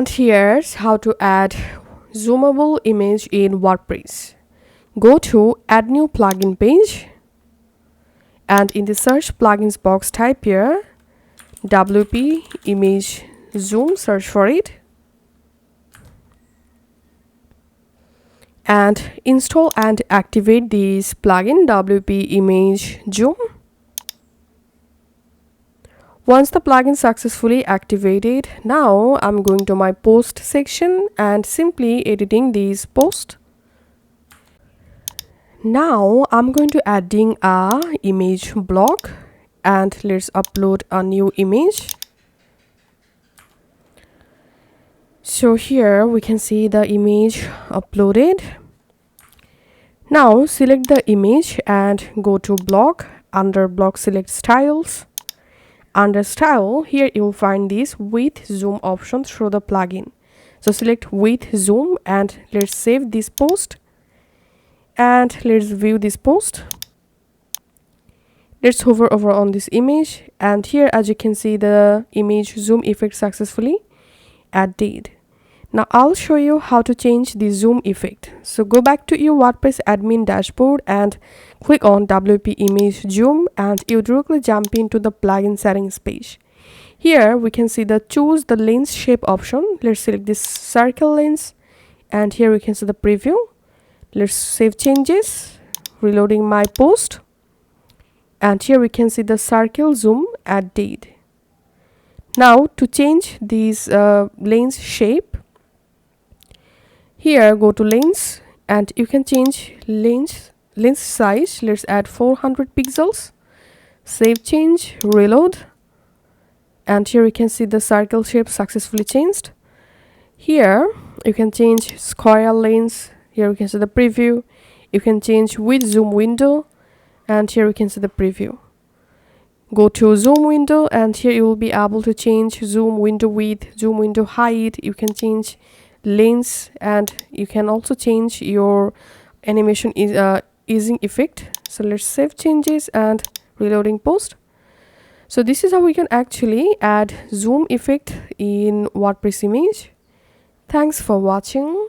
And here's how to add zoomable image in WordPress. Go to add new plugin page, and in the search plugins box type here WP image zoom, search for it, and install and activate this plugin WP image zoom. Once the plugin successfully activated, now I'm going to my post section and simply editing this post. Now I'm going to adding a image block, and let's upload a new image. So here we can see the image uploaded. Now select the image and go to block. Under block, select styles. Under style, here you'll find this with zoom option through the plugin. So select with zoom and let's save this post, and let's view this post. Let's hover over on this image, and here as you can see the image zoom effect successfully added. Now I'll show you how to change the zoom effect. So go back to your WordPress admin dashboard and click on WP image zoom, and you directly jump into the plugin settings page. Here we can see the choose the lens shape option. Let's select this circle lens, and here we can see the preview. Let's save changes, reloading my post, and here we can see the circle zoom added. Now to change this lens shape, here go to lens and you can change lens size. Let's add 400 pixels, save change, reload, and here we can see the circle shape successfully changed. Here you can change square lens. Here we can see the preview. You can change with zoom window, and here we can see the preview. Go to zoom window, and here you will be able to change zoom window width, zoom window height. You can change lens, and you can also change your animation easing effect. So let's save changes and reloading post. So this is how we can actually add zoom effect in WordPress image. Thanks for watching.